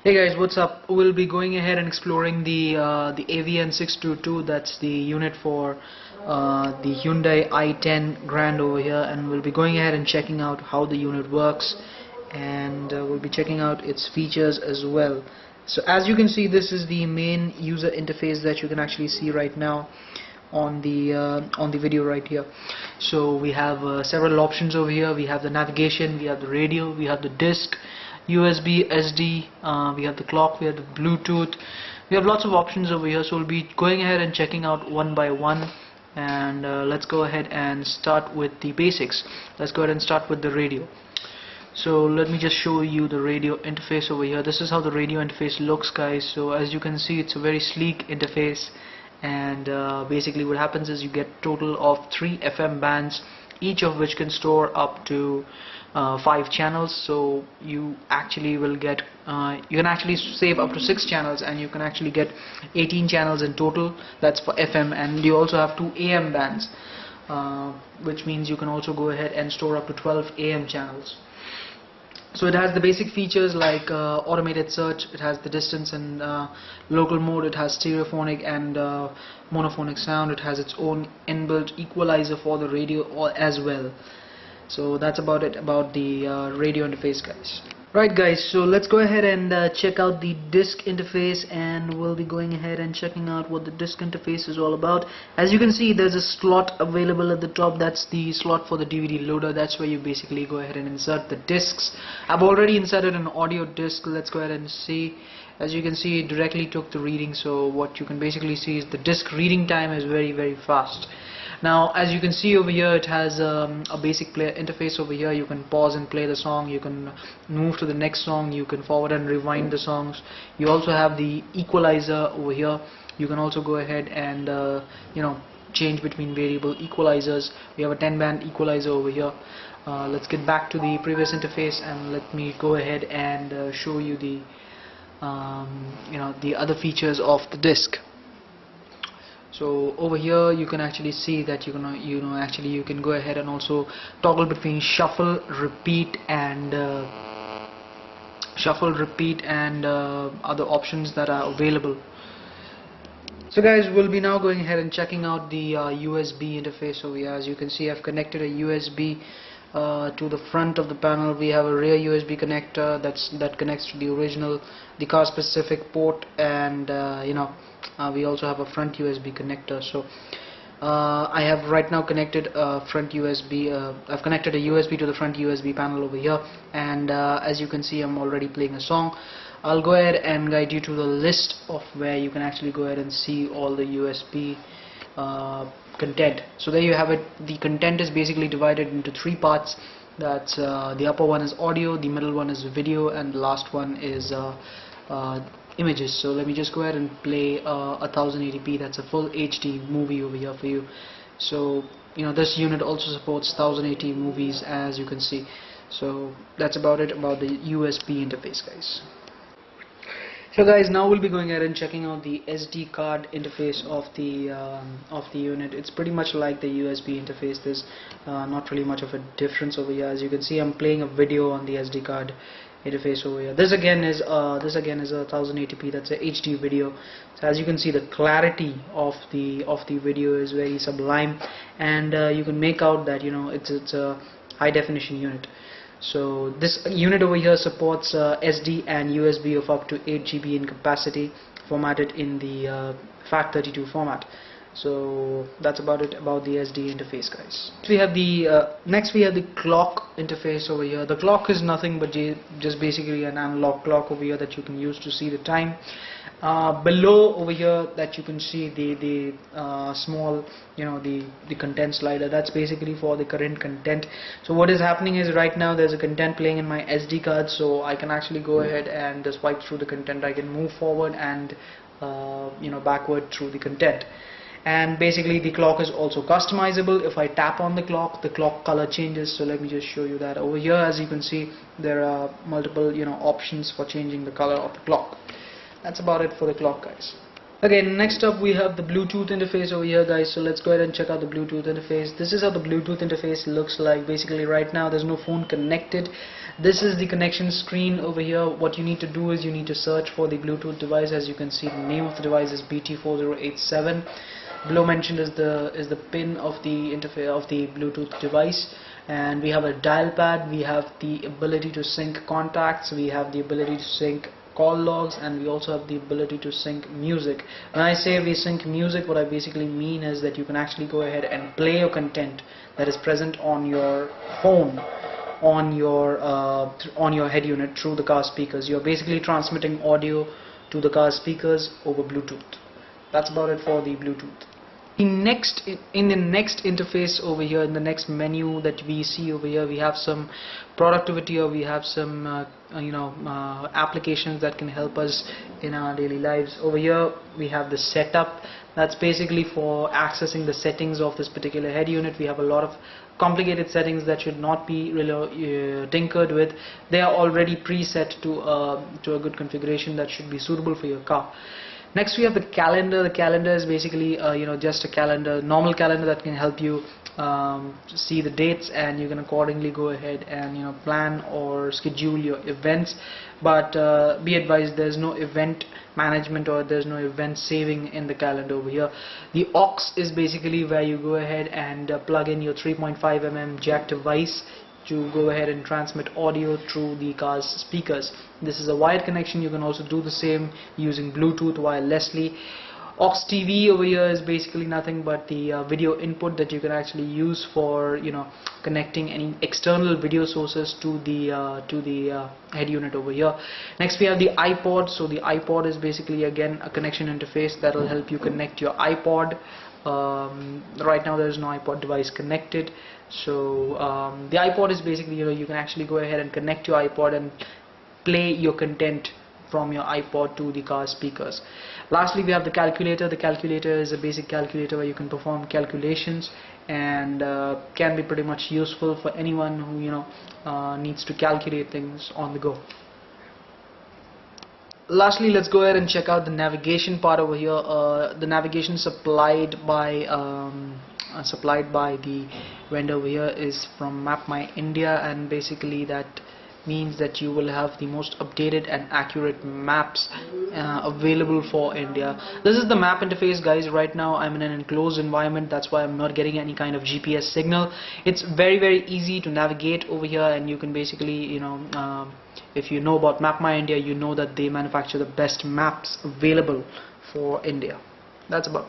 Hey guys, what's up? We'll be going ahead and exploring the AVN622. That's the unit for the Hyundai i10 Grand over here, and we'll be going ahead and checking out how the unit works, and we'll be checking out its features as well. So as you can see, this is the main user interface that you can actually see right now on the video right here. So we have several options over here. We have the navigation, we have the radio, we have the disc, USB, SD, we have the clock, we have the Bluetooth. We have lots of options over here, so we'll be going ahead and checking out one by one. And let's go ahead and start with the basics. Let's go ahead and start with the radio. So let me just show you the radio interface over here. This is how the radio interface looks, guys. So as you can see, it's a very sleek interface, and basically what happens is you get total of 3 FM bands, each of which can store up to 5 channels. So you actually will get you can actually save up to 6 channels, and you can actually get 18 channels in total. That's for FM, and you also have 2 AM bands, which means you can also go ahead and store up to 12 AM channels. So it has the basic features like automated search, it has the distance and local mode, it has stereophonic and monophonic sound, it has its own inbuilt equalizer for the radio as well. So that's about it about the radio interface, guys. Right guys, so let's go ahead and check out the disc interface, and we'll be going ahead and checking out what the disc interface is all about. As you can see, there's a slot available at the top. That's the slot for the DVD loader. That's where you basically go ahead and insert the discs. I've already inserted an audio disc. Let's go ahead and see. As you can see, it directly took the reading, so what you can basically see is the disc reading time is very fast. Now as you can see over here, it has a basic player interface over here. You can pause and play the song, you can move to the next song, you can forward and rewind the songs. You also have the equalizer over here. You can also go ahead and change between variable equalizers. We have a 10-band equalizer over here. Let's get back to the previous interface, and let me go ahead and show you the the other features of the disc. So over here you can actually see that you can go ahead and also toggle between shuffle, repeat, and other options that are available. So guys, we'll be now going ahead and checking out the USB interface over here. As you can see, I've connected a USB to the front of the panel. We have a rear USB connector that connects to the original, the car specific port, and we also have a front USB connector. So I have right now connected a front USB. I've connected a USB to the front USB panel over here, and as you can see, I'm already playing a song. I'll go ahead and guide you to the list of where you can actually go ahead and see all the USB content. So there you have it. The content is basically divided into 3 parts. That's the upper one is audio, the middle one is video, and the last one is images. So let me just go ahead and play 1080p. That's a full HD movie over here for you. So this unit also supports 1080 movies, as you can see. So that's about it about the USB interface, guys. So guys, now we'll be going ahead and checking out the SD card interface of the unit. It's pretty much like the USB interface. There's not really much of a difference over here. As you can see, I'm playing a video on the SD card interface over here. This again is a 1080p. That's a HD video. So as you can see, the clarity of the video is very sublime, and you can make out that it's a high definition unit. So this unit over here supports SD and USB of up to 8 GB in capacity, formatted in the FAT32 format. So that's about it about the SD interface, guys. Next we have the clock interface over here. The clock is nothing but just basically an analog clock over here that you can use to see the time. Below over here that you can see the small the content slider. That's basically for the current content. So what is happening is right now there's a content playing in my SD card, so I can actually go ahead and swipe through the content. I can move forward and backward through the content. And basically the clock is also customizable. If I tap on the clock color changes. So let me just show you that. Over here, as you can see, there are multiple options for changing the color of the clock. That's about it for the clock, guys. Okay, next up we have the Bluetooth interface over here, guys. So let's go ahead and check out the Bluetooth interface. This is how the Bluetooth interface looks like. Basically right now there's no phone connected. This is the connection screen over here. What you need to do is you need to search for the Bluetooth device. As you can see, the name of the device is BT4087. Below mentioned is the pin of the interface of the Bluetooth device, and we have a dial pad. We have the ability to sync contacts. We have the ability to sync call logs, and we also have the ability to sync music. When I say we sync music, what I basically mean is that you can actually go ahead and play your content that is present on your phone on your head unit through the car speakers. You're basically transmitting audio to the car speakers over Bluetooth. That's about it for the Bluetooth. In the next interface over here, in the next menu that we see over here, we have some productivity, or we have some applications that can help us in our daily lives. Over here we have the setup. That's basically for accessing the settings of this particular head unit. We have a lot of complicated settings that should not be really tinkered with. They are already preset to a good configuration that should be suitable for your car. Next we have the calendar. The calendar is basically just a calendar, normal calendar that can help you see the dates, and you can accordingly go ahead and plan or schedule your events. But be advised, there's no event management or there's no event saving in the calendar over here. The aux is basically where you go ahead and plug in your 3.5mm jack device to go ahead and transmit audio through the car's speakers. This is a wired connection. You can also do the same using Bluetooth wirelessly. Aux TV over here is basically nothing but the video input that you can actually use for connecting any external video sources to the head unit over here. Next we have the iPod. So the iPod is basically again a connection interface that will help you connect your iPod. Right now there is no iPod device connected, so the iPod is basically you can actually go ahead and connect your iPod and play your content from your iPod to the car speakers. Lastly we have the calculator. The calculator is a basic calculator where you can perform calculations, and can be pretty much useful for anyone who needs to calculate things on the go. Lastly, let's go ahead and check out the navigation part over here. The navigation supplied by the vendor over here is from Map My India, and basically that means that you will have the most updated and accurate maps available for India. This is the map interface, guys. Right now I'm in an enclosed environment, that's why I'm not getting any kind of GPS signal. It's very easy to navigate over here, and you can basically if you know about Map My India, you know that they manufacture the best maps available for India. That's about